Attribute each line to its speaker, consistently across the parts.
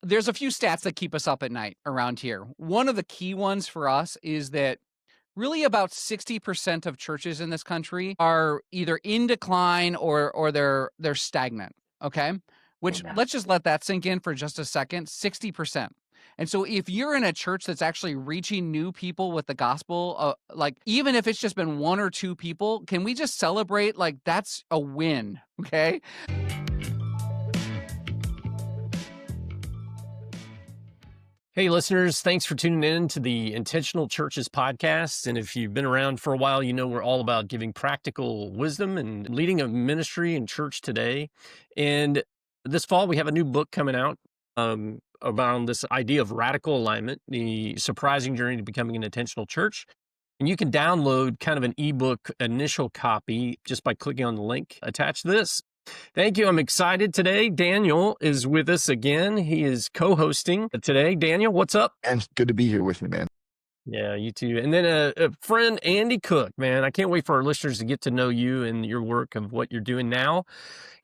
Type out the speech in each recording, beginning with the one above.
Speaker 1: there's a few stats that keep us up at night around here. One of the key ones for us is that really about 60% of churches in this country are either in decline or they're stagnant, okay? Which
Speaker 2: Yeah.
Speaker 1: let's just let that sink in for just a second, 60%. And so if you're in a church that's actually reaching new people with the gospel, like even if it's just been one or two people, can we just celebrate like that's a win, okay?
Speaker 2: Hey, listeners, thanks for tuning in to the Intentional Churches podcast. And if you've been around for a while, you know we're all about giving practical wisdom and leading a ministry and church today. And this fall, we have a new book coming out around this idea of radical alignment, the surprising journey to becoming an intentional church. And you can download kind of an ebook initial copy just by clicking on the link attached to this. Thank you. I'm excited today. Daniel is with us again. He is co-hosting today. Daniel, what's up?
Speaker 3: And good to be here with you, man.
Speaker 2: Yeah, you too. And then a friend, Andy Cook, man. I can't wait for our listeners to get to know you and your work of what you're doing now.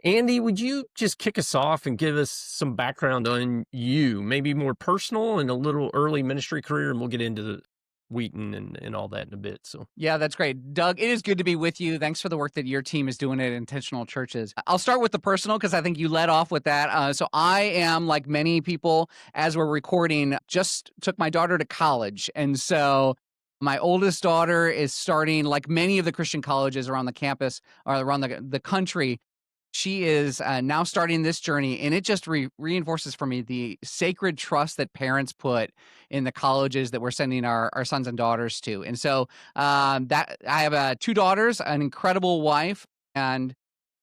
Speaker 2: Andy, would you just kick us off and give us some background on you, maybe more personal and a little early ministry career, and we'll get into the Wheaton and all that in a bit. So
Speaker 1: Yeah, that's great. Doug, it is good to be with you. Thanks for the work that your team is doing at Intentional Churches. I'll start with the personal because I think you led off with that. So I am, like many people, as we're recording, just took my daughter to college. And so my oldest daughter is starting, like many of the Christian colleges around the campus or around the country. She is now starting this journey, and it just reinforces for me the sacred trust that parents put in the colleges that we're sending our sons and daughters to. And so that I have 2 daughters, an incredible wife, and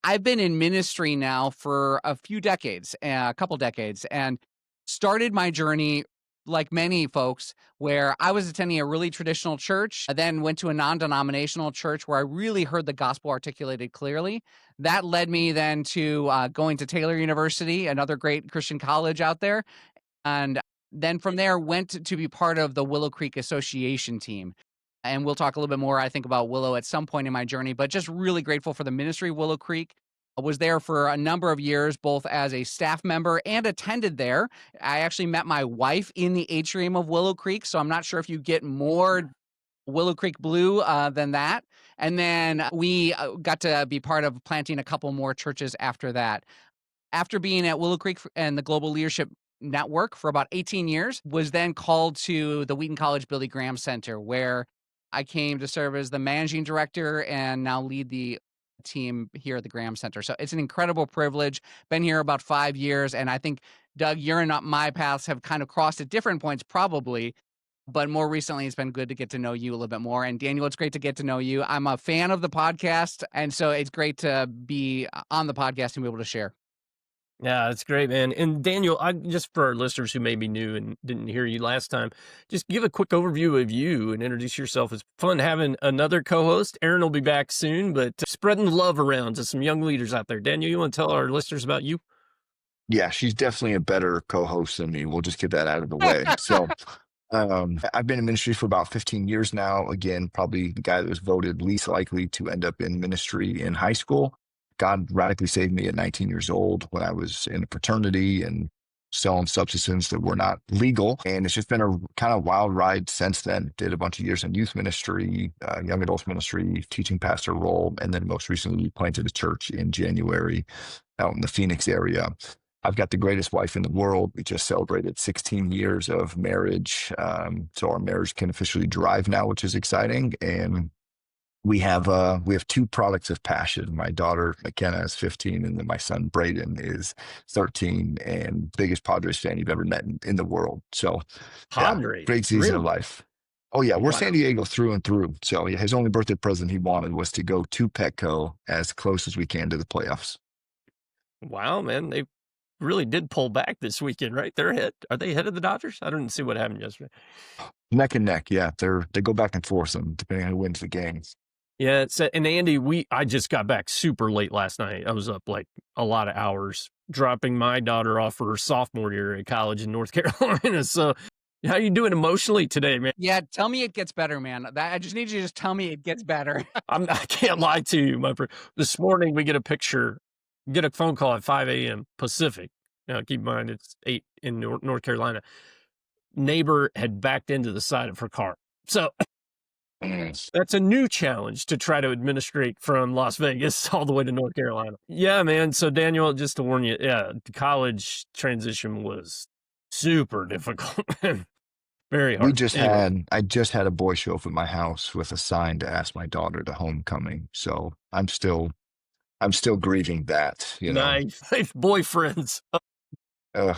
Speaker 1: I've been in ministry now for a couple decades, and started my journey like many folks, where I was attending a really traditional church, I then went to a non-denominational church where I really heard the gospel articulated clearly. That led me then to going to Taylor University, another great Christian college out there. And then from there, went to be part of the Willow Creek Association team. And we'll talk a little bit more, I think, about Willow at some point in my journey, but just really grateful for the ministry of Willow Creek. I was there for a number of years, both as a staff member and attended there. I actually met my wife in the atrium of Willow Creek, so I'm not sure if you get more Willow Creek blue than that. And then we got to be part of planting a couple more churches after that. After being at Willow Creek and the Global Leadership Network for about 18 years, was then called to the Wheaton College Billy Graham Center, where I came to serve as the managing director and now lead the team here at the Graham Center. So it's an incredible privilege. Been here about 5 years, and I think, Doug, your and my paths have kind of crossed at different points probably, but more recently it's been good to get to know you a little bit more. And Daniel, it's great to get to know you. I'm a fan of the podcast, and so it's great to be on the podcast and be able to share.
Speaker 2: yeah, that's great, man. And Daniel, just for our listeners who may be new and didn't hear you last time, just give a quick overview of you and introduce yourself. It's fun having another co-host. Aaron will be back soon, but spreading the love around to some young leaders out there. Daniel, you want to tell our listeners about you?
Speaker 3: Yeah, she's definitely a better co-host than me. We'll just get that out of the way. So I've been in ministry for about 15 years now. Again, probably the guy that was voted least likely to end up in ministry in high school. God radically saved me at 19 years old when I was in a fraternity and selling substances that were not legal. And it's just been a kind of wild ride since then. Did a bunch of years in youth ministry, young adults ministry, teaching pastor role, and then most recently planted a church in January out in the Phoenix area. I've got the greatest wife in the world. We just celebrated 16 years of marriage. So our marriage can officially drive now, which is exciting. And we have 2 products of passion. My daughter McKenna is 15, and then my son Braden is 13, and biggest Padres fan you've ever met in the world. So,
Speaker 2: Padres,
Speaker 3: great season
Speaker 2: really?
Speaker 3: of life. Oh yeah, we're
Speaker 2: Wow.
Speaker 3: San Diego through and through. So yeah, his only birthday present he wanted was to go to Petco as close as we can to the playoffs.
Speaker 2: Wow, man, they really did pull back this weekend, right? They're ahead. Are they ahead of the Dodgers? I didn't see what happened yesterday.
Speaker 3: Neck and neck, yeah. They go back and forth, depending on who wins the game.
Speaker 2: Yeah, and Andy, I just got back super late last night. I was up like a lot of hours dropping my daughter off for her sophomore year at college in North Carolina. So how you doing emotionally today, man?
Speaker 1: Yeah, tell me it gets better, man. I just need you to just tell me it gets better.
Speaker 2: I can't lie to you, my friend. This morning we get a phone call at 5 a.m. Pacific. Now, keep in mind, it's 8 in North Carolina. Neighbor had backed into the side of her car. So
Speaker 3: Mm.
Speaker 2: that's a new challenge to try to administrate from Las Vegas all the way to North Carolina. Yeah, man. So Daniel, just to warn you, yeah, the college transition was super difficult. Very hard. Anyway,
Speaker 3: I just had a boy show up at my house with a sign to ask my daughter to homecoming. So I'm still grieving that, you know.
Speaker 2: nice. Boyfriends.
Speaker 3: Ugh.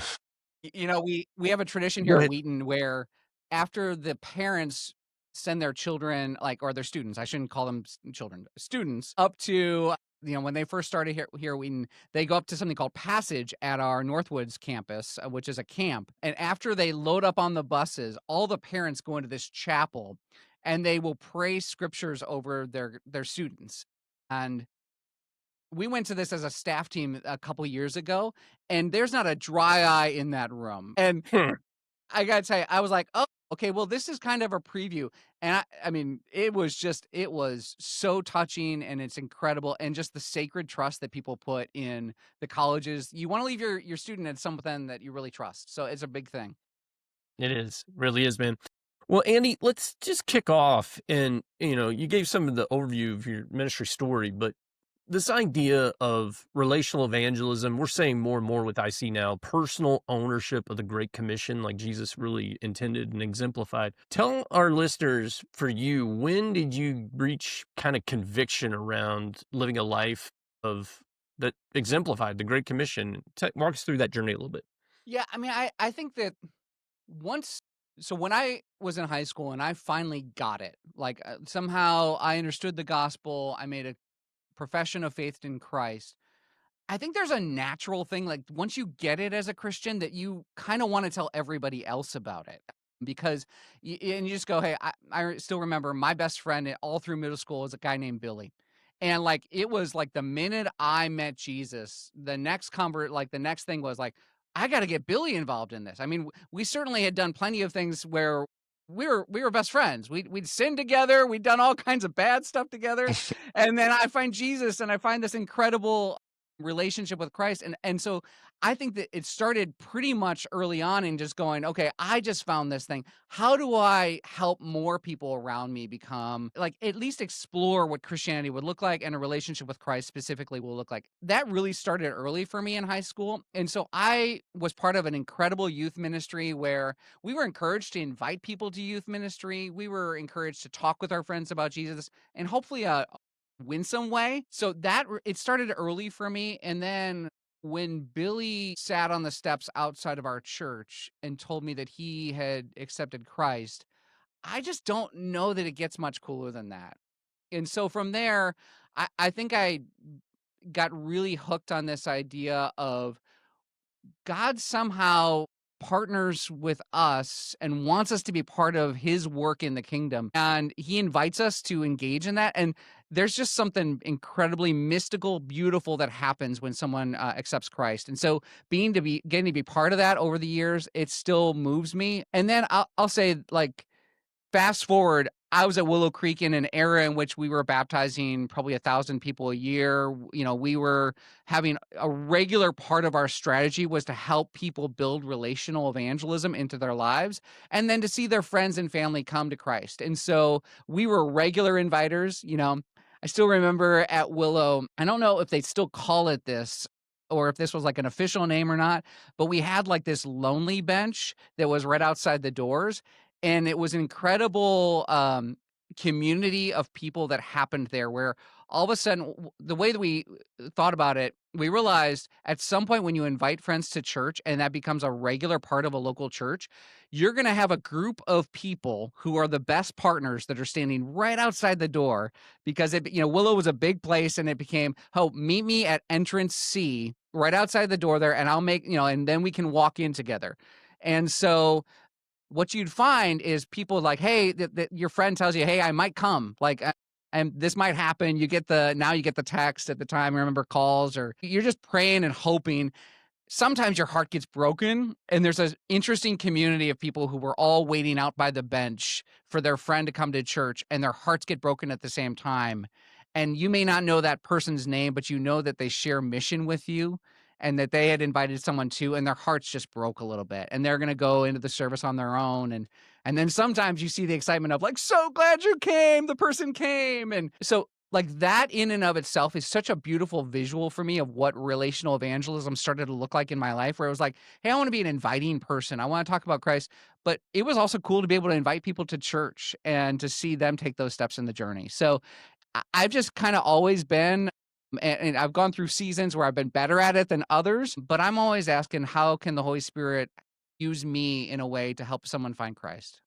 Speaker 1: You know, we have a tradition
Speaker 2: Go
Speaker 1: here at
Speaker 2: ahead.
Speaker 1: Wheaton where after the parents send their children, like, or their students, I shouldn't call them children, students, up to, when they first started here at Wheaton, they go up to something called Passage at our Northwoods campus, which is a camp. And after they load up on the buses, all the parents go into this chapel and they will pray scriptures over their students. And we went to this as a staff team a couple years ago, and there's not a dry eye in that room. And
Speaker 2: Hmm.
Speaker 1: I gotta tell you, I was like, "Oh, okay, well, this is kind of a preview." And I mean, it was so touching, and it's incredible, and just the sacred trust that people put in the colleges. You wanna leave your student at something that you really trust, so it's a big thing.
Speaker 2: It is. Really is, man. Well, Andy, let's just kick off. And, you gave some of the overview of your ministry story, but this idea of relational evangelism, we're saying more and more with IC now, personal ownership of the Great Commission, like Jesus really intended and exemplified. Tell our listeners, for you, when did you reach kind of conviction around living a life of that exemplified the Great Commission? Walk us through that journey a little bit.
Speaker 1: Yeah, I mean, I think that once so when I was in high school and I finally got it, like, somehow I understood the gospel, I made a profession of faith in Christ. I think there's a natural thing, like, once you get it as a Christian that you kinda wanna tell everybody else about it because and you just go, "Hey," I still remember my best friend all through middle school was a guy named Billy. And, like, it was, like, the minute I met Jesus, the next thing was, like, "I gotta get Billy involved in this." I mean, we certainly had done plenty of things where we were best friends. We'd sinned together, we'd done all kinds of bad stuff together, and then I find Jesus, and I find this incredible relationship with Christ, and so I think that it started pretty much early on in just going, "Okay, I just found this thing. How do I help more people around me become like, at least explore what Christianity would look like and a relationship with Christ specifically will look like?" That really started early for me in high school, and so I was part of an incredible youth ministry where we were encouraged to invite people to youth ministry. We were encouraged to talk with our friends about Jesus and hopefully, winsome way. So it started early for me. And then when Billy sat on the steps outside of our church and told me that he had accepted Christ, I just don't know that it gets much cooler than that. And so from there, I think I got really hooked on this idea of God somehow partners with us and wants us to be part of his work in the kingdom. And he invites us to engage in that. And there's just something incredibly mystical, beautiful that happens when someone accepts Christ. And so getting to be part of that over the years, it still moves me. And then I'll say, like, fast forward, I was at Willow Creek in an era in which we were baptizing probably 1,000 people a year. We were having a regular part of our strategy was to help people build relational evangelism into their lives and then to see their friends and family come to Christ. And so we were regular inviters. I still remember at Willow, I don't know if they still call it this or if this was like an official name or not, but we had like this lonely bench that was right outside the doors, and it was an incredible community of people that happened there where all of a sudden the way that we thought about it, we realized at some point when you invite friends to church and that becomes a regular part of a local church, you're going to have a group of people who are the best partners that are standing right outside the door because Willow was a big place, and it became, "Oh, meet me at entrance C right outside the door there, and I'll make, and then we can walk in together." And so what you'd find is people like, "Hey," that your friend tells you, "Hey, I might come," like, and this might happen. Now you get the text at the time, remember calls, or you're just praying and hoping. Sometimes your heart gets broken, and there's an interesting community of people who were all waiting out by the bench for their friend to come to church, and their hearts get broken at the same time. And you may not know that person's name, but you know that they share mission with you. and that they had invited someone too, and their hearts just broke a little bit, and they're going to go into the service on their own. And then sometimes you see the excitement of like, so glad you came, the person came. And so like that in and of itself is such a beautiful visual for me of what relational evangelism started to look like in my life, where it was like, hey, I want to be an inviting person. I want to talk about Christ. But it was also cool to be able to invite people to church and to see them take those steps in the journey. So I've just kind of always been, and I've gone through seasons where I've been better at it than others, but I'm always asking, how can the Holy Spirit use me in a way to help someone find Christ?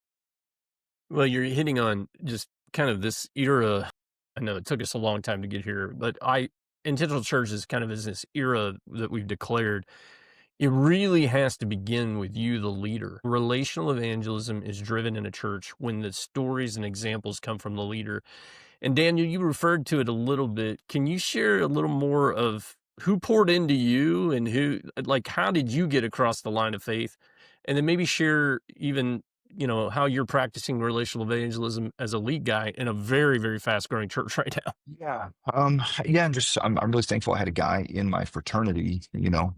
Speaker 2: Well, you're hitting on just kind of this era. I know it took us a long time to get here, but intentional church is kind of is this era that we've declared. It really has to begin with you, the leader. Relational evangelism is driven in a church when the stories and examples come from the leader. And Daniel, you referred to it a little bit. Can you share a little more of who poured into you and how did you get across the line of faith? And then maybe share even, how you're practicing relational evangelism as a lead guy in a very, very fast growing church right now.
Speaker 3: Yeah. Yeah, I'm really thankful I had a guy in my fraternity.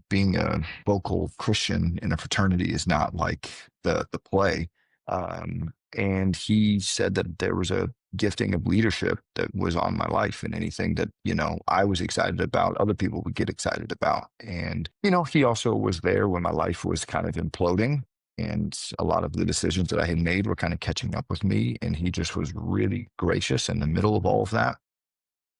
Speaker 3: Being a vocal Christian in a fraternity is not like the play. And he said that there was a gifting of leadership that was on my life, and anything that, I was excited about, other people would get excited about. And, he also was there when my life was kind of imploding. And a lot of the decisions that I had made were kind of catching up with me. And he just was really gracious in the middle of all of that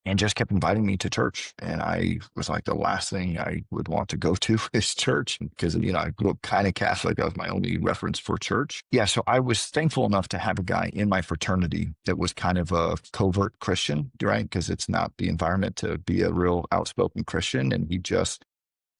Speaker 3: and just kept inviting me to church. And I was like, the last thing I would want to go to is church, because, I grew up kind of Catholic. That was my only reference for church. Yeah. So I was thankful enough to have a guy in my fraternity that was kind of a covert Christian, right? Because it's not the environment to be a real outspoken Christian. And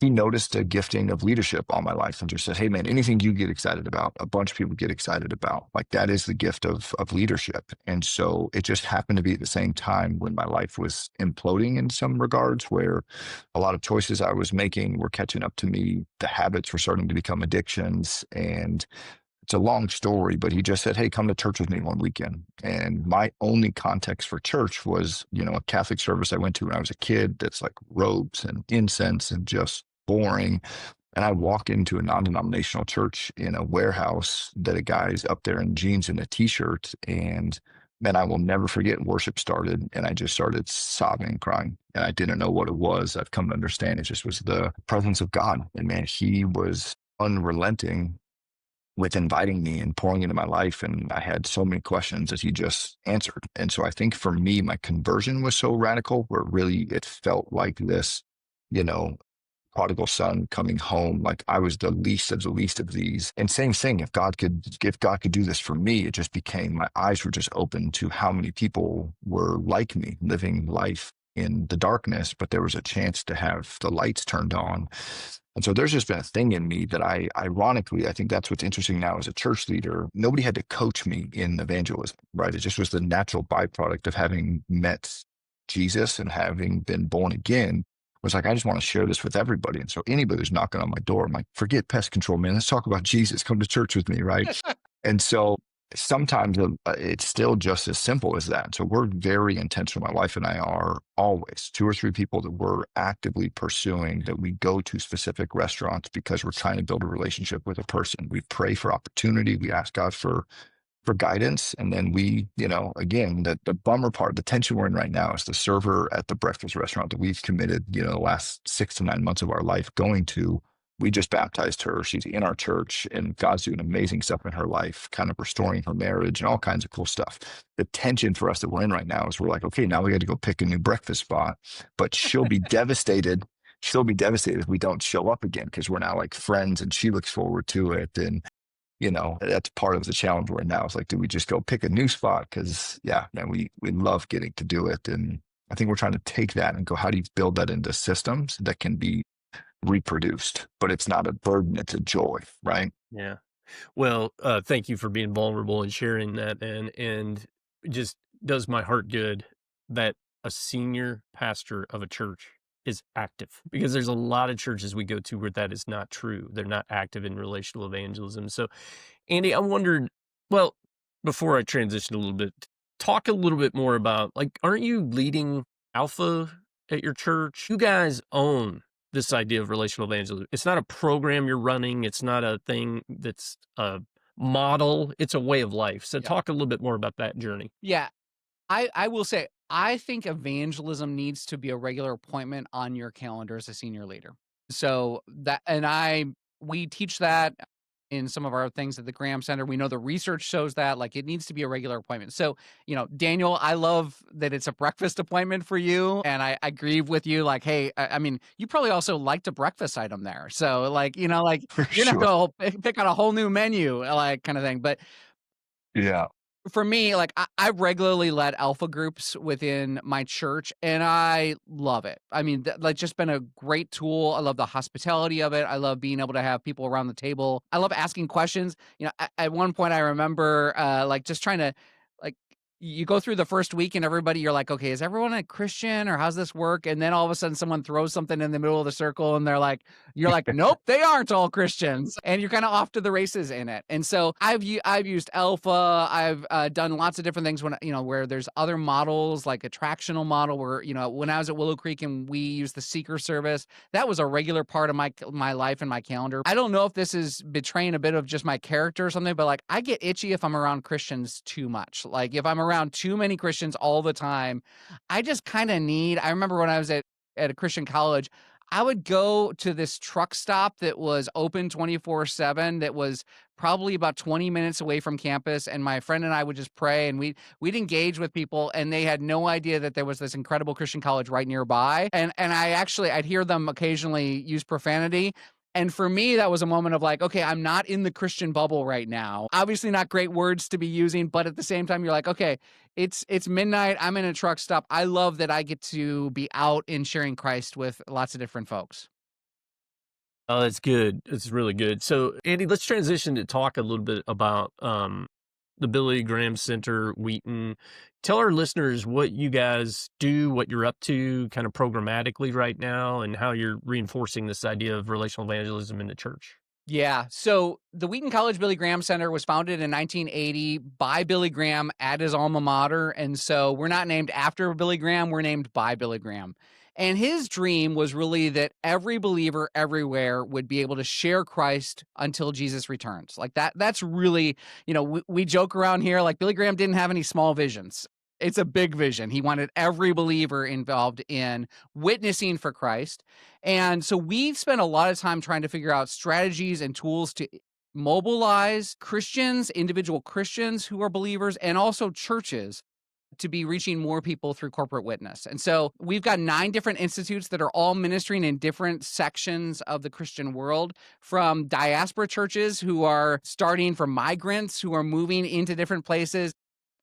Speaker 3: he noticed a gifting of leadership all my life and just said, hey man, anything you get excited about, a bunch of people get excited about. Like, that is the gift of leadership. And so it just happened to be at the same time when my life was imploding in some regards, where a lot of choices I was making were catching up to me. The habits were starting to become addictions. And it's a long story, but he just said, hey, come to church with me one weekend. And my only context for church was, a Catholic service I went to when I was a kid that's like robes and incense and just boring. And I walk into a non-denominational church in a warehouse that a guy's up there in jeans and a t-shirt. And man, I will never forget, worship started and I just started sobbing and crying. And I didn't know what it was. I've come to understand it just was the presence of God. And man, he was unrelenting with inviting me and pouring into my life. And I had so many questions that he just answered. And so I think for me, my conversion was so radical, where really it felt like this, you know, prodigal son coming home. Like I was the least of the least of these. And same thing, if God could do this for me, it just became, my eyes were just open to how many people were like me, living life in the darkness, but there was a chance to have the lights turned on. And so there's just been a thing in me that ironically, I think that's what's interesting now as a church leader. Nobody had to coach me in evangelism, right? It just was the natural byproduct of having met Jesus and having been born again. Was like, I just want to share this with everybody. And so anybody who's knocking on my door, I'm like, forget pest control, man. Let's talk about Jesus. Come to church with me, right? And so sometimes it's still just as simple as that. So we're very intentional. My wife and I are always 2 or 3 people that we're actively pursuing, that we go to specific restaurants because we're trying to build a relationship with a person. We pray for opportunity. We ask God for guidance. And then we, again, the bummer part, the tension we're in right now is the server at the breakfast restaurant that we've committed, the last 6 to 9 months of our life going to. We just baptized her. She's in our church and God's doing amazing stuff in her life, kind of restoring her marriage and all kinds of cool stuff. The tension for us that we're in right now is we're like, okay, now we got to go pick a new breakfast spot, but she'll be devastated. She'll be devastated if we don't show up again, because we're now like friends and she looks forward to it. And that's part of the challenge we're in now. It's like, do we just go pick a new spot? Because man, we love getting to do it. And I think we're trying to take that and go, how do you build that into systems that can be reproduced? But it's not a burden, it's a joy, right?
Speaker 2: Yeah. Well, thank you for being vulnerable and sharing that, man. And it just does my heart good that a senior pastor of a church is active, because there's a lot of churches we go to where that is not true. They're not active in relational evangelism. So, Andy, I wondered, well, before I transition a little bit, talk a little bit more about, like, aren't you leading Alpha at your church? You guys own this idea of relational evangelism? It's not a program you're running. It's not a thing that's a model. It's a way of life. So
Speaker 1: Yeah.
Speaker 2: talk a little bit more about that journey.
Speaker 1: Yeah. I will say, I think evangelism needs to be a regular appointment on your calendar as a senior leader. So that, and we teach that in some of our things at the Graham Center. We know the research shows that like it needs to be a regular appointment. So, Daniel, I love that it's a breakfast appointment for you. And I agree with you. Like, hey, I mean, you probably also liked a breakfast item there. So like, like
Speaker 3: For
Speaker 1: you're not
Speaker 3: sure.
Speaker 1: going to pick out a whole new menu, like kind of thing. But
Speaker 3: Yeah.
Speaker 1: for me, like I regularly led alpha groups within my church, and I love it. I mean, like just been a great tool. I love the hospitality of it. I love being able to have people around the table. I love asking questions. At one point, I remember like just trying to like. You go through the first week and everybody, you're like, okay, is everyone a Christian or how's this work? And then all of a sudden someone throws something in the middle of the circle and you're like, nope, they aren't all Christians. And you're kind of off to the races in it. And so I've used Alpha. I've done lots of different things where there's other models like a tractional model where, when I was at Willow Creek and we used the seeker service, that was a regular part of my life and my calendar. I don't know if this is betraying a bit of just my character or something, but like I get itchy if I'm around Christians too much. Like if I'm around too many Christians all the time, I just kind of I remember when I was at a Christian college, I would go to this truck stop that was open 24/7 that was probably about 20 minutes away from campus, and my friend and I would just pray, and we'd engage with people, and they had no idea that there was this incredible Christian college right nearby. And I'd hear them occasionally use profanity. And for me, that was a moment of like, okay, I'm not in the Christian bubble right now. Obviously not great words to be using, but at the same time, you're like, okay, it's midnight. I'm in a truck stop. I love that I get to be out and sharing Christ with lots of different folks.
Speaker 2: Oh, that's good. It's really good. So, Andy, let's transition to talk a little bit about the Billy Graham Center, Wheaton. Tell our listeners what you guys do, what you're up to kind of programmatically right now, and how you're reinforcing this idea of relational evangelism in the church.
Speaker 1: Yeah. So the Wheaton College Billy Graham Center was founded in 1980 by Billy Graham at his alma mater. And so we're not named after Billy Graham, we're named by Billy Graham. And his dream was really that every believer everywhere would be able to share Christ until Jesus returns. Like that's really, we joke around here like Billy Graham didn't have any small visions. It's a big vision. He wanted every believer involved in witnessing for Christ. And so we've spent a lot of time trying to figure out strategies and tools to mobilize Christians, individual Christians who are believers, and also churches to be reaching more people through corporate witness. And so we've got 9 different institutes that are all ministering in different sections of the Christian world, from diaspora churches who are starting for migrants who are moving into different places.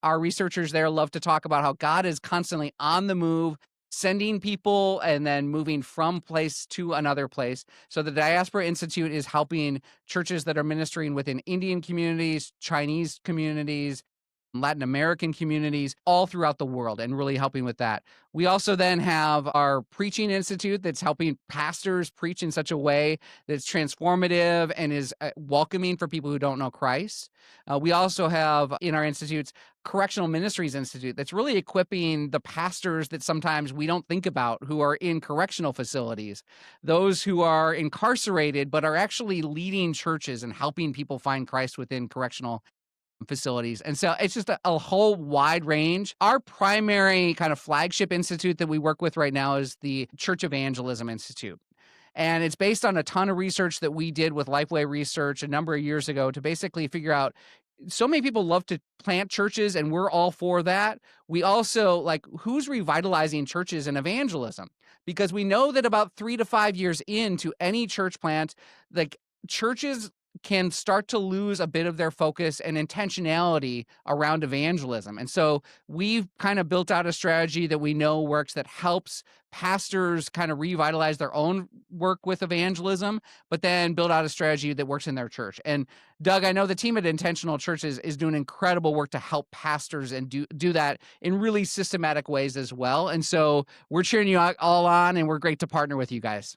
Speaker 1: Our researchers there love to talk about how God is constantly on the move, sending people and then moving from place to another place. So the Diaspora Institute is helping churches that are ministering within Indian communities, Chinese communities, Latin American communities all throughout the world, and really helping with that. We also then have our Preaching Institute that's helping pastors preach in such a way that's transformative and is welcoming for people who don't know Christ. We also have in our institutes Correctional Ministries Institute that's really equipping the pastors that sometimes we don't think about who are in correctional facilities, those who are incarcerated but are actually leading churches and helping people find Christ within correctional facilities. And so it's just a whole wide range. Our primary kind of flagship institute that we work with right now is the Church Evangelism Institute. And it's based on a ton of research that we did with Lifeway Research a number of years ago to basically figure out, so many people love to plant churches and we're all for that. We also like, who's revitalizing churches and evangelism? Because we know that about 3 to 5 years into any church plant, like churches can start to lose a bit of their focus and intentionality around evangelism. And so we've kind of built out a strategy that we know works that helps pastors kind of revitalize their own work with evangelism, but then build out a strategy that works in their church. And Doug, I know the team at Intentional Churches is doing incredible work to help pastors and do that in really systematic ways as well. And so we're cheering you all on, and we're great to partner with you guys.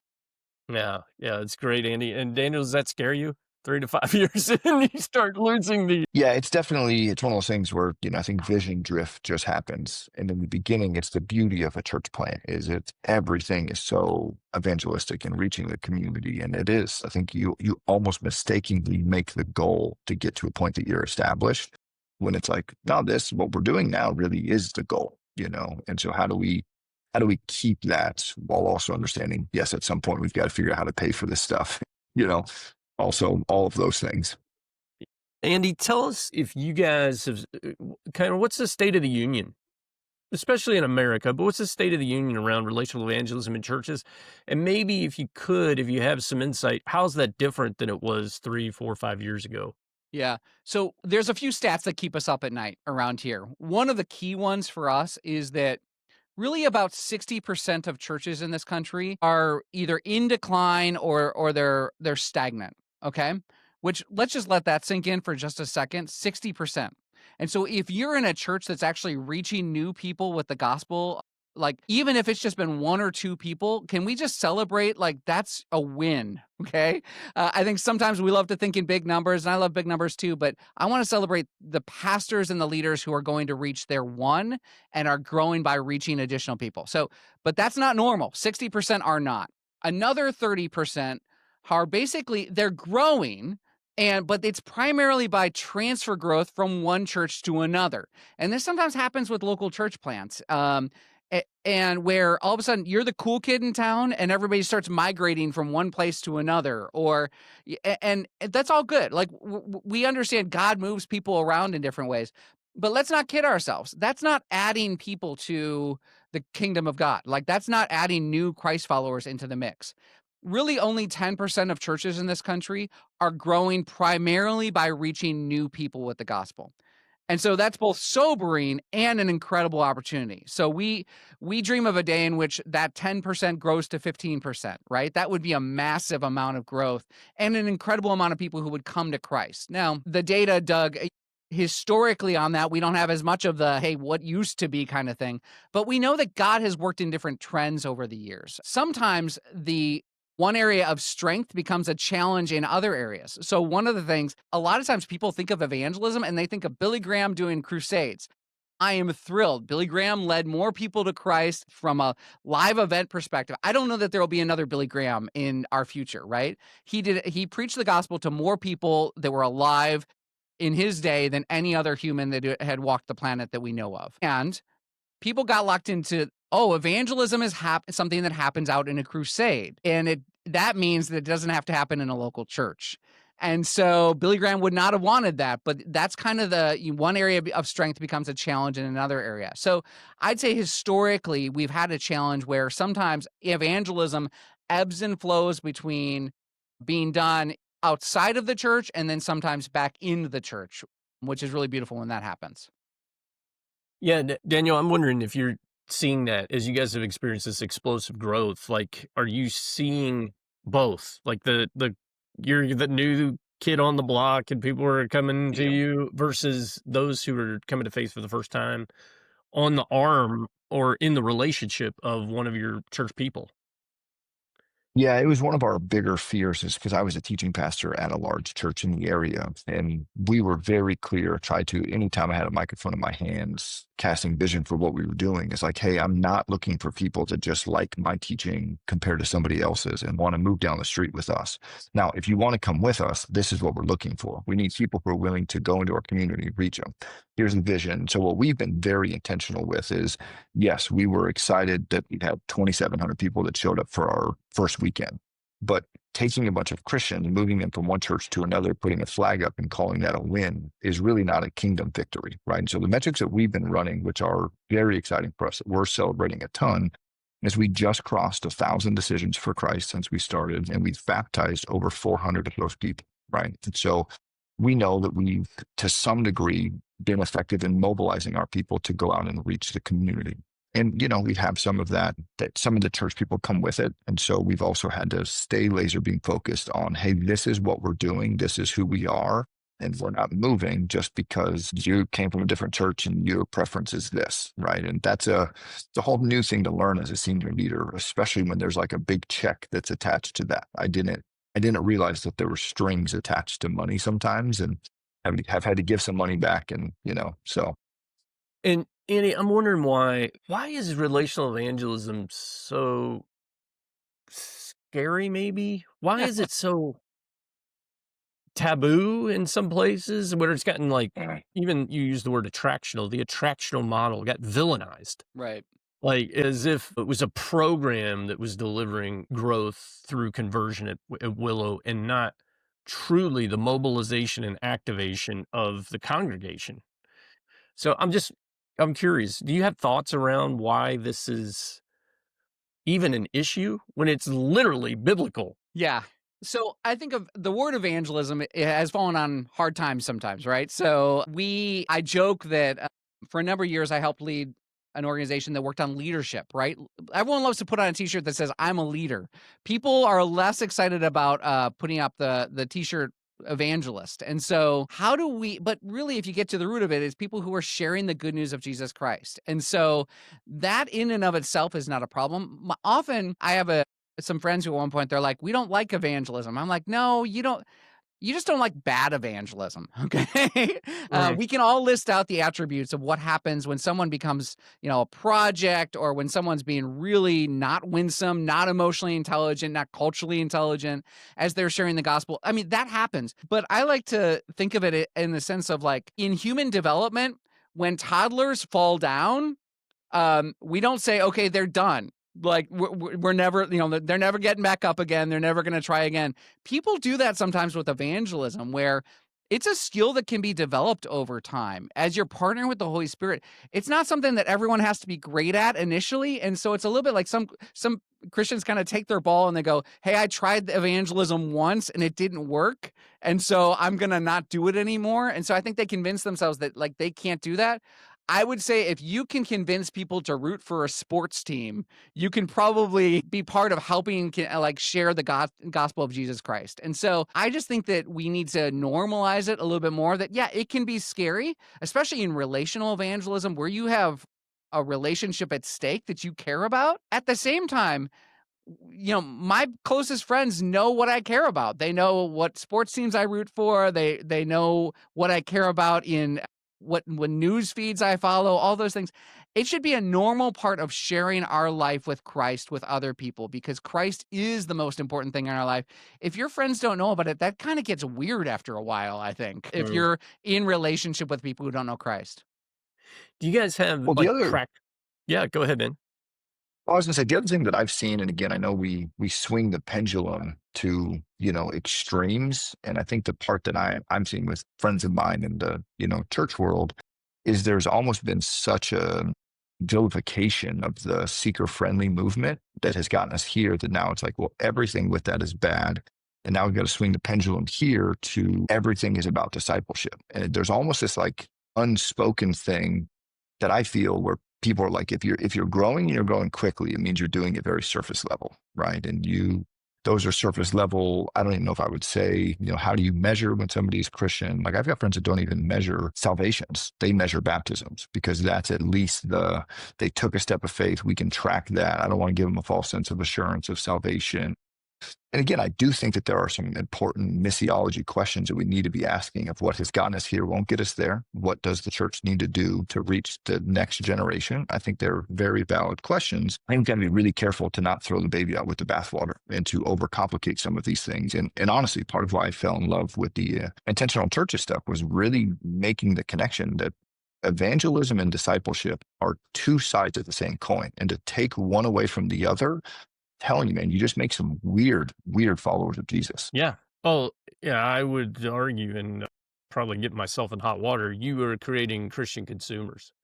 Speaker 2: Yeah, it's great, Andy. And Daniel, does that scare you? 3 to 5 years in, you start losing the.
Speaker 3: Yeah, it's one of those things where, I think vision drift just happens. And in the beginning, it's the beauty of a church plant is everything is so evangelistic and reaching the community. And it is, I think you almost mistakenly make the goal to get to a point that you're established when it's like, no, this, what we're doing now really is the goal. And so how do we keep that while also understanding, yes, at some point we've got to figure out how to pay for this stuff, you know, also all of those things.
Speaker 2: Andy, tell us if you guys have kind of what's the state of the union, especially in America, but what's the state of the union around relational evangelism in churches? And maybe if you have some insight, how's that different than it was 3, 4, 5 years ago?
Speaker 1: Yeah. So there's a few stats that keep us up at night around here. One of the key ones for us is that really about 60% of churches in this country are either in decline or they're stagnant, okay? Which let's just let that sink in for just a second, 60%. And so if you're in a church that's actually reaching new people with the gospel, like even if it's just been one or two people, can we just celebrate like that's a win, okay? I think sometimes we love to think in big numbers, and I love big numbers too, but I want to celebrate the pastors and the leaders who are going to reach their one and are growing by reaching additional people. So, but that's not normal. 60% are not. Another 30% are basically they're growing, but it's primarily by transfer growth from one church to another. And this sometimes happens with local church plants. And where all of a sudden you're the cool kid in town and everybody starts migrating from one place to another, and that's all good. Like we understand God moves people around in different ways, but let's not kid ourselves. That's not adding people to the kingdom of God. Like that's not adding new Christ followers into the mix. Really only 10% of churches in this country are growing primarily by reaching new people with the gospel. And so that's both sobering and an incredible opportunity. So we dream of a day in which that 10% grows to 15%, right? That would be a massive amount of growth and an incredible amount of people who would come to Christ. Now, the data, Doug, historically on that, we don't have as much of the, hey, what used to be kind of thing, but we know that God has worked in different trends over the years. Sometimes the one area of strength becomes a challenge in other areas. So one of the things, a lot of times people think of evangelism and they think of Billy Graham doing crusades. I am thrilled. Billy Graham led more people to Christ from a live event perspective. I don't know that there will be another Billy Graham in our future, right? He preached the gospel to more people that were alive in his day than any other human that had walked the planet that we know of. And people got locked into, evangelism is something that happens out in a crusade. And that means that it doesn't have to happen in a local church. And so Billy Graham would not have wanted that, but that's kind of the one area of strength becomes a challenge in another area. So I'd say historically, we've had a challenge where sometimes evangelism ebbs and flows between being done outside of the church and then sometimes back into the church, which is really beautiful when that happens.
Speaker 2: Yeah, Daniel, I'm wondering if you're seeing that as you guys have experienced this explosive growth. Like, are you seeing both? Like you're the new kid on the block and people are coming to you versus those who are coming to faith for the first time on the arm or in the relationship of one of your church people.
Speaker 3: Yeah, it was one of our bigger fears is because I was a teaching pastor at a large church in the area. And we were very clear, tried to, anytime I had a microphone in my hands, casting vision for what we were doing. It's like, hey, I'm not looking for people to just like my teaching compared to somebody else's and want to move down the street with us. Now, if you want to come with us, this is what we're looking for. We need people who are willing to go into our community, reach them. Here's the vision. So what we've been very intentional with is, yes, we were excited that we had 2,700 people that showed up for our first weekend, but taking a bunch of Christians, moving them from one church to another, putting a flag up and calling that a win is really not a kingdom victory, right? And so the metrics that we've been running, which are very exciting for us, that we're celebrating a ton, is we just crossed 1,000 decisions for Christ since we started, and we've baptized over 400 of those people, right? And so we know that we've, to some degree, been effective in mobilizing our people to go out and reach the community. And, we have some of that some of the church people come with it. And so we've also had to stay laser beam focused on, hey, this is what we're doing. This is who we are. And we're not moving just because you came from a different church and your preference is this, right? And it's a whole new thing to learn as a senior leader, especially when there's like a big check that's attached to that. I didn't I didn't realize that there were strings attached to money sometimes, and have had to give some money back, and so
Speaker 2: And Andy, I'm wondering why is relational evangelism so scary, maybe? Why is it so taboo in some places where it's gotten like, even you use the word attractional, the attractional model got villainized,
Speaker 1: Right.
Speaker 2: like as if it was a program that was delivering growth through conversion at Willow and not truly the mobilization and activation of the congregation. So I'm curious, do you have thoughts around why this is even an issue when it's literally biblical?
Speaker 1: Yeah. So I think of the word evangelism, it has fallen on hard times sometimes, right? So I joke that for a number of years, I helped lead an organization that worked on leadership, right? Everyone loves to put on a t-shirt that says, I'm a leader. People are less excited about putting up the t-shirt evangelist. And so but really, if you get to the root of it, it's people who are sharing the good news of Jesus Christ. And so that in and of itself is not a problem. Often I have some friends who at one point they're like, we don't like evangelism. I'm like, no, you don't. You just don't like bad evangelism, okay?
Speaker 2: Mm,
Speaker 1: We can all list out the attributes of what happens when someone becomes, a project, or when someone's being really not winsome, not emotionally intelligent, not culturally intelligent as they're sharing the gospel. I mean, that happens. But I like to think of it in the sense of like in human development, when toddlers fall down, we don't say, okay, they're done. Like we're never, they're never getting back up again. They're never going to try again. People do that sometimes with evangelism, where it's a skill that can be developed over time as you're partnering with the Holy Spirit. It's not something that everyone has to be great at initially, and so it's a little bit like some Christians kind of take their ball and they go, "Hey, I tried the evangelism once and it didn't work, and so I'm gonna not do it anymore." And so I think they convince themselves that like they can't do that. I would say if you can convince people to root for a sports team, you can probably be part of helping like share the gospel of Jesus Christ. And so I just think that we need to normalize it a little bit more, that, yeah, it can be scary, especially in relational evangelism where you have a relationship at stake that you care about. At the same time, my closest friends know what I care about. They know what sports teams I root for. They know what I care about in what news feeds I follow, all those things. It should be a normal part of sharing our life with Christ with other people, because Christ is the most important thing in our life. If your friends don't know about it, that kind of gets weird after a while, I think, if
Speaker 2: mm.
Speaker 1: you're in relationship with people who don't know Christ.
Speaker 2: Do you guys have
Speaker 3: well the
Speaker 2: like
Speaker 3: other
Speaker 2: Yeah, go ahead, man.
Speaker 3: I was gonna say the other thing that I've seen, and again, I know we swing the pendulum to extremes, and I think the part that I'm seeing with friends of mine in the church world is there's almost been such a vilification of the seeker friendly movement that has gotten us here that now it's like, well, everything with that is bad. And now we've got to swing the pendulum here to everything is about discipleship. And there's almost this like unspoken thing that I feel where people are like, if you're growing and you're growing quickly, it means you're doing it very surface level, right? And those are surface level. I don't even know if I would say, how do you measure when somebody's Christian? Like I've got friends that don't even measure salvations. They measure baptisms because that's at least they took a step of faith. We can track that. I don't want to give them a false sense of assurance of salvation. And again, I do think that there are some important missiology questions that we need to be asking of what has gotten us here won't get us there. What does the church need to do to reach the next generation? I think they're very valid questions. I think we've got to be really careful to not throw the baby out with the bathwater and to overcomplicate some of these things. And honestly, part of why I fell in love with the intentional churches stuff was really making the connection that evangelism and discipleship are two sides of the same coin. And to take one away from the other, telling you, man, you just make some weird, weird followers of Jesus.
Speaker 2: Yeah. Oh, yeah, I would argue and probably get myself in hot water. You are creating Christian consumers.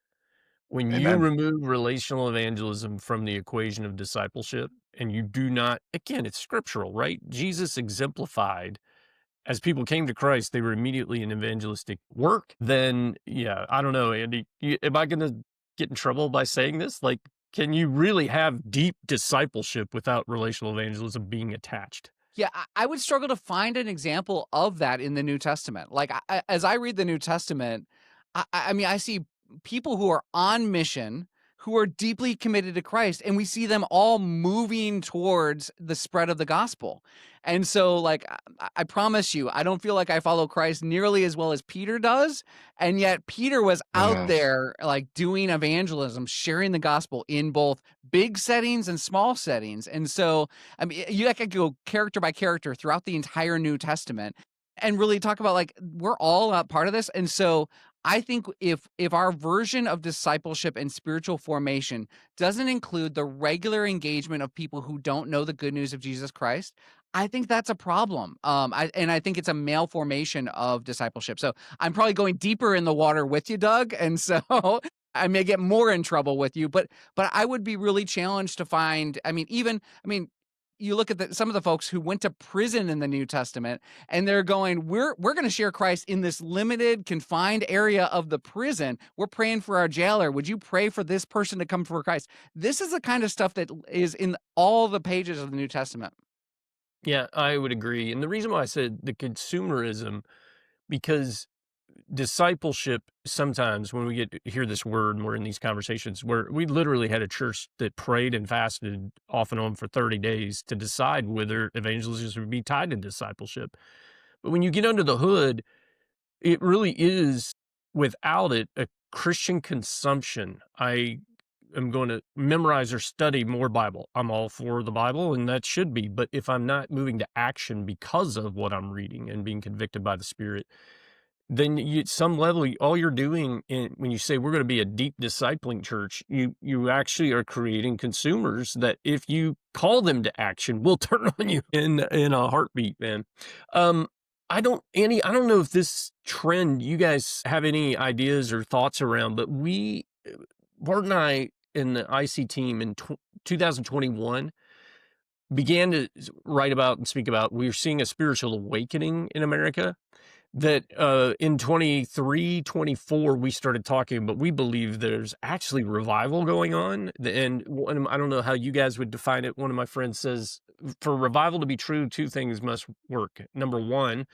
Speaker 2: When you
Speaker 3: Amen.
Speaker 2: remove relational evangelism from the equation of discipleship and you do not, again, it's scriptural, right? Jesus exemplified as people came to Christ, they were immediately in evangelistic work. Then, yeah, I don't know, Andy, am I going to get in trouble by saying this? Like, can you really have deep discipleship without relational evangelism being attached?
Speaker 1: Yeah, I would struggle to find an example of that in the New Testament. Like, as I read the New Testament, I mean, I see people who are on mission, who are deeply committed to Christ, and we see them all moving towards the spread of the gospel. And so, like, I promise you, I don't feel like I follow Christ nearly as well as Peter does. And yet Peter was out
Speaker 3: Yeah.
Speaker 1: there like doing evangelism, sharing the gospel in both big settings and small settings. And so, I mean, you could go character by character throughout the entire New Testament and really talk about like we're all a part of this. And so I think if our version of discipleship and spiritual formation doesn't include the regular engagement of people who don't know the good news of Jesus Christ, I think that's a problem. I think it's a malformation of discipleship. So I'm probably going deeper in the water with you, Doug, and so I may get more in trouble with you. But I would be really challenged to find. You look at some of the folks who went to prison in the New Testament, and they're going, we're going to share Christ in this limited, confined area of the prison. We're praying for our jailer. Would you pray for this person to come for Christ? This is the kind of stuff that is in all the pages of the New Testament.
Speaker 2: Yeah, I would agree. And the reason why I said the consumerism, because discipleship, sometimes when we hear this word and we're in these conversations, where we literally had a church that prayed and fasted off and on for 30 days to decide whether evangelism would be tied to discipleship. But when you get under the hood, it really is, without it, a Christian consumption. I am going to memorize or study more Bible. I'm all for the Bible, and that should be. But if I'm not moving to action because of what I'm reading and being convicted by the Spirit, then at some level, all you're doing when you say we're going to be a deep discipling church, you actually are creating consumers that, if you call them to action, will turn on you in a heartbeat, man. Andy, I don't know if this trend, you guys have any ideas or thoughts around, but Bart and I in the IC team in 2021 began to write about and speak about, we're seeing a spiritual awakening in America that in 23, 24, we started talking, but we believe there's actually revival going on. And I don't know how you guys would define it. One of my friends says, for revival to be true, two things must work. Number one,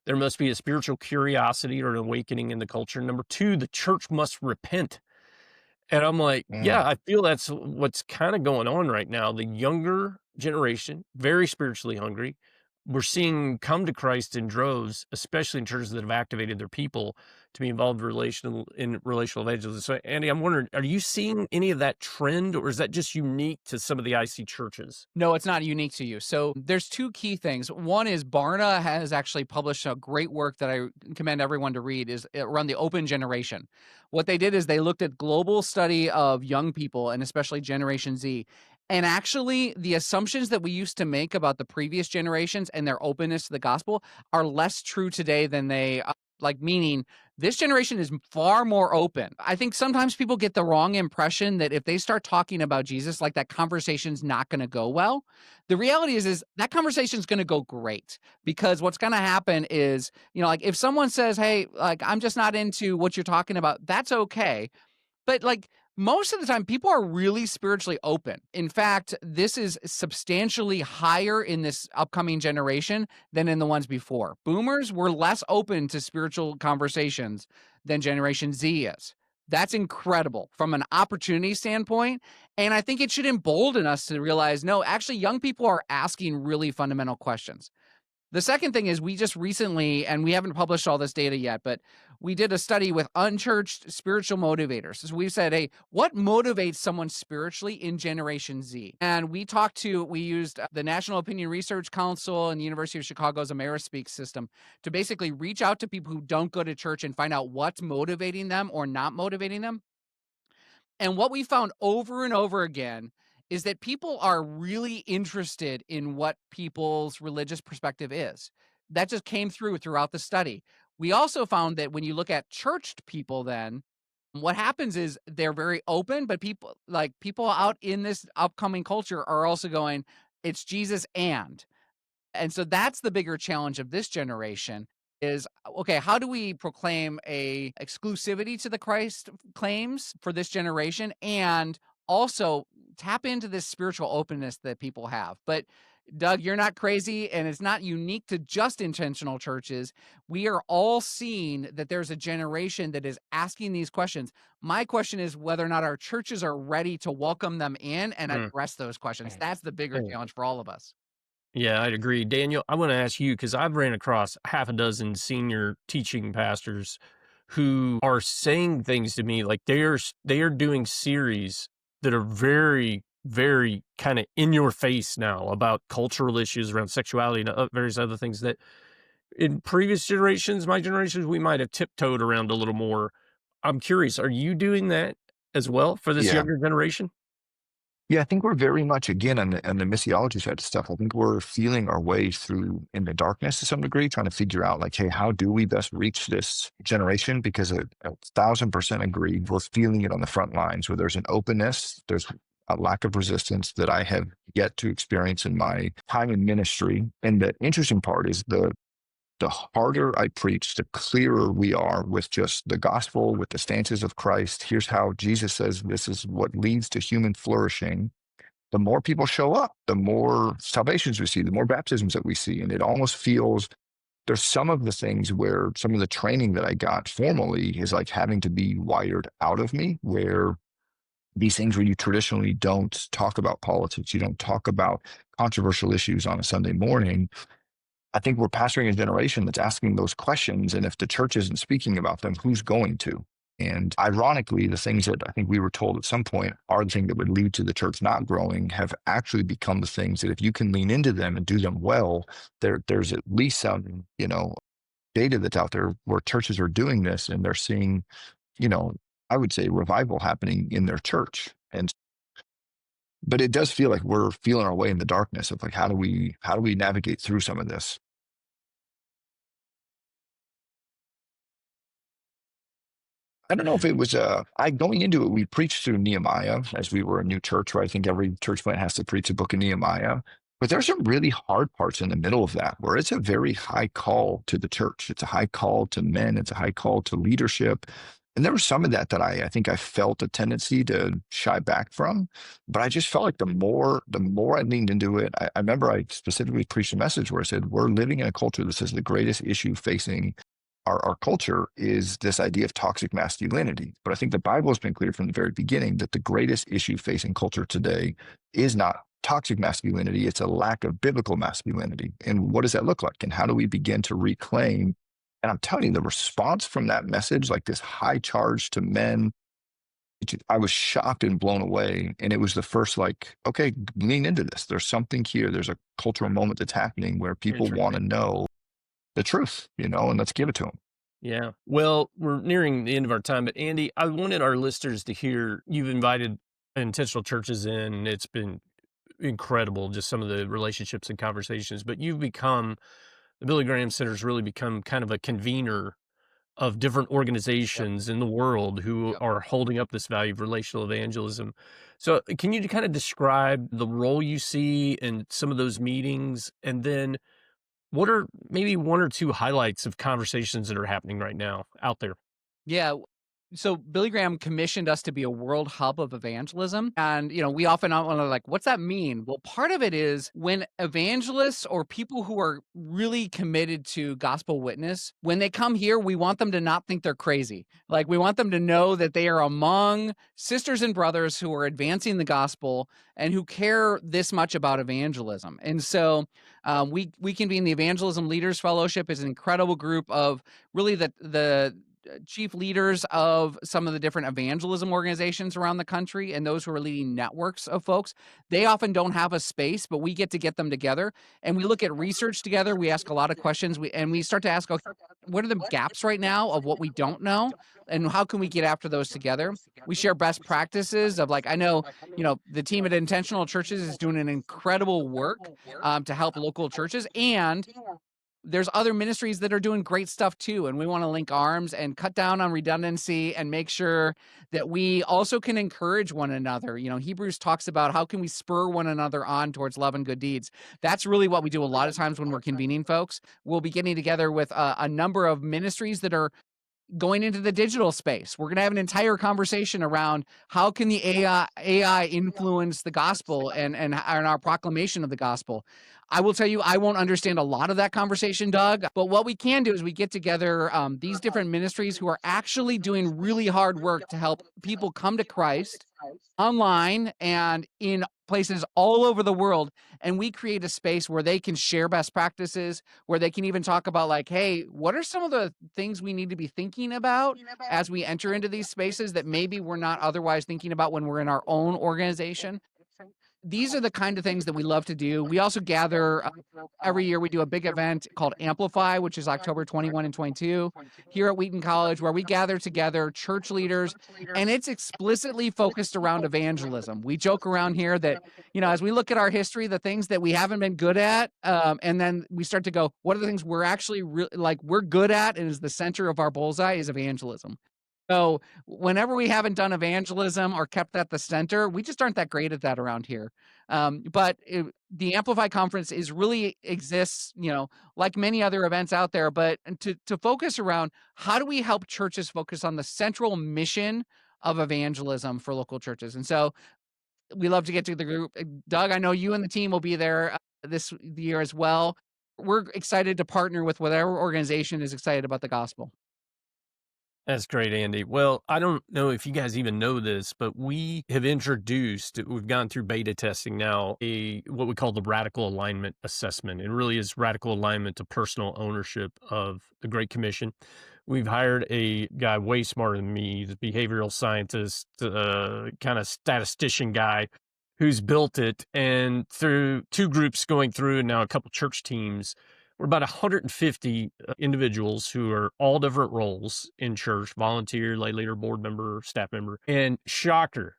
Speaker 2: there must be a spiritual curiosity or an awakening in the culture. Number two, the church must repent. And I'm like, yeah,
Speaker 3: Mm.
Speaker 2: I feel that's what's kind of going on right now. The younger generation, very spiritually hungry, we're seeing come to Christ in droves, especially in churches that have activated their people to be involved in relational evangelism. So, Andy, I'm wondering, are you seeing any of that trend, or is that just unique to some of the IC churches?
Speaker 1: No, it's not unique to you. So there's two key things. One is Barna has actually published a great work that I commend everyone to read, is around the open generation. What they did is they looked at global study of young people, and especially Generation Z. And actually, the assumptions that we used to make about the previous generations and their openness to the gospel are less true today than they meaning this generation is far more open. I think sometimes people get the wrong impression that if they start talking about Jesus, like that conversation's not going to go well. The reality is that conversation's going to go great, because what's going to happen is, like if someone says, hey, like I'm just not into what you're talking about, that's okay. But like most of the time, people are really spiritually open. In fact, this is substantially higher in this upcoming generation than in the ones before. Boomers were less open to spiritual conversations than Generation Z is. That's incredible from an opportunity standpoint. And I think it should embolden us to realize, no, actually, young people are asking really fundamental questions. The second thing is we just recently, and we haven't published all this data yet, but we did a study with unchurched spiritual motivators. So we said, hey, what motivates someone spiritually in Generation Z? And we used the National Opinion Research Council and the University of Chicago's AmeriSpeak system to basically reach out to people who don't go to church and find out what's motivating them or not motivating them. And what we found over and over again is that people are really interested in what people's religious perspective is. That just came throughout the study. We also found that when you look at churched people, then what happens is they're very open, but people out in this upcoming culture are also going, it's Jesus and so that's the bigger challenge of this generation is, okay, how do we proclaim a exclusivity to the Christ claims for this generation and also tap into this spiritual openness that people have? But Doug, you're not crazy, and it's not unique to just intentional churches. We are all seeing that there's a generation that is asking these questions. My question is whether or not our churches are ready to welcome them in and
Speaker 2: Mm.
Speaker 1: address those questions. That's the bigger
Speaker 2: Mm.
Speaker 1: challenge for all of us.
Speaker 2: Yeah, I'd agree. Daniel, I want to ask you because I've ran across half a dozen senior teaching pastors who are saying things to me like they are doing series that are very, very kind of in your face now about cultural issues around sexuality and various other things that in previous generations, my generations, we might have tiptoed around a little more. I'm curious, are you doing that as well for this
Speaker 3: Yeah.
Speaker 2: younger generation?
Speaker 3: Yeah, I think we're very much again on the missiology side of stuff. I think we're feeling our way through in the darkness to some degree, trying to figure out like, hey, how do we best reach this generation? Because 1,000% agree, we're feeling it on the front lines where there's an openness, there's a lack of resistance that I have yet to experience in my time in ministry. And the interesting part is the harder I preach, the clearer we are with just the gospel, with the stances of Christ. Here's how Jesus says this is what leads to human flourishing. The more people show up, the more salvations we see, the more baptisms that we see. And it almost feels there's some of the things where some of the training that I got formally is like having to be wired out of me, where these things where you traditionally don't talk about politics, you don't talk about controversial issues on a Sunday morning. I think we're pastoring a generation that's asking those questions. And if the church isn't speaking about them, who's going to? And ironically, the things that I think we were told at some point are the thing that would lead to the church not growing have actually become the things that if you can lean into them and do them well, there's at least some, data that's out there where churches are doing this and they're seeing, you know, I would say revival happening in their church. And but it does feel like we're feeling our way in the darkness of like how do we navigate through some of this? I don't know if it was I going into it, we preached through Nehemiah as we were a new church, where I think every church plant has to preach a book of Nehemiah. But there's some really hard parts in the middle of that where it's a very high call to the church. It's a high call to men, it's a high call to leadership. And there was some of that I think I felt a tendency to shy back from. But I just felt like the more I leaned into it, I remember I specifically preached a message where I said, we're living in a culture that says the greatest issue facing our culture is this idea of toxic masculinity. But I think the Bible has been clear from the very beginning that the greatest issue facing culture today is not toxic masculinity, it's a lack of biblical masculinity. And what does that look like? And how do we begin to reclaim? And I'm telling you, the response from that message, like this high charge to men, I was shocked and blown away. And it was the first, like, okay, lean into this. There's something here. There's a cultural moment that's happening where people want to
Speaker 2: Interesting.
Speaker 3: know the truth, and let's give it to them.
Speaker 2: Yeah. Well, we're nearing the end of our time, but Andy, I wanted our listeners to hear you've invited intentional churches in. It's been incredible, just some of the relationships and conversations, but the Billy Graham Center's really become kind of a convener of different
Speaker 1: Yep.
Speaker 2: organizations in the world who
Speaker 1: Yep.
Speaker 2: are holding up this value of relational evangelism. So, can you kind of describe the role you see in some of those meetings? And then what are maybe one or two highlights of conversations that are happening right now out there?
Speaker 1: Yeah. So Billy Graham commissioned us to be a world hub of evangelism. And, we often want to like, what's that mean? Well, part of it is when evangelists or people who are really committed to gospel witness, when they come here, we want them to not think they're crazy. Like we want them to know that they are among sisters and brothers who are advancing the gospel and who care this much about evangelism. And so we convene the Evangelism Leaders Fellowship is an incredible group of really the chief leaders of some of the different evangelism organizations around the country and those who are leading networks of folks. They often don't have a space, but we get them together and we look at research together. We ask a lot of questions. We start to ask, okay, what are the gaps right now of what we don't know? And how can we get after those together? We share best practices of like, I know, the team at Intentional Churches is doing an incredible work to help local churches. And there's other ministries that are doing great stuff too. And we want to link arms and cut down on redundancy and make sure that we also can encourage one another. Hebrews talks about how can we spur one another on towards love and good deeds. That's really what we do a lot of times when we're convening folks. We'll be getting together with a number of ministries that are going into the digital space. We're going to have an entire conversation around how can the AI influence the gospel and our proclamation of the gospel. I will tell you, I won't understand a lot of that conversation, Doug, but what we can do is we get together these different ministries who are actually doing really hard work to help people come to Christ online and in places all over the world, and we create a space where they can share best practices, where they can even talk about like, hey, what are some of the things we need to be thinking about as we enter into these spaces that maybe we're not otherwise thinking about when we're in our own organization. These are the kind of things that we love to do. We also gather every year. We do a big event called Amplify, which is October 21 and 22 here at Wheaton College, where we gather together church leaders, and it's explicitly focused around evangelism. We joke around here that, as we look at our history, the things that we haven't been good at, and then we start to go, what are the things we're actually we're good at, and is the center of our bullseye is evangelism. So whenever we haven't done evangelism or kept at the center, we just aren't that great at that around here. But the Amplify Conference really exists, like many other events out there, but to focus around how do we help churches focus on the central mission of evangelism for local churches. And so we love to get to the group. Doug, I know you and the team will be there this year as well. We're excited to partner with whatever organization is excited about the gospel.
Speaker 2: That's great, Andy. Well, I don't know if you guys even know this, but we've gone through beta testing now, what we call the radical alignment assessment. It really is radical alignment to personal ownership of the Great Commission. We've hired a guy way smarter than me, the behavioral scientist, kind of statistician guy who's built it. And through 2 groups going through and now a couple church teams, we're about 150 individuals who are all different roles in church: volunteer, lay leader, board member, staff member. And shocker,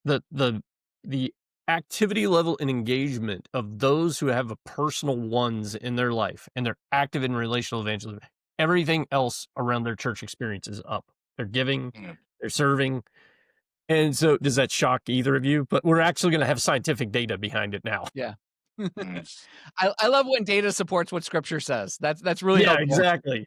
Speaker 2: the activity level and engagement of those who have a personal ones in their life and they're active in relational evangelism, everything else around their church experience is up. They're giving, they're serving. And so does that shock either of you? But we're actually going to have scientific data behind it now.
Speaker 1: Yeah. I love when data supports what Scripture says. That's really helpful.
Speaker 2: Exactly.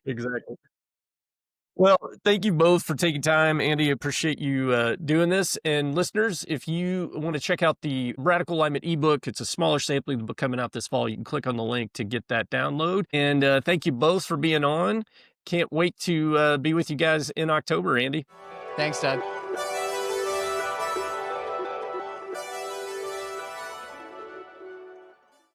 Speaker 2: Well, thank you both for taking time. Andy, appreciate you doing this. And listeners, if you want to check out the Radical Alignment ebook, it's a smaller sampling of the book coming out this fall. You can click on the link to get that download. And thank you both for being on. Can't wait to be with you guys in October, Andy.
Speaker 1: Thanks, Doug.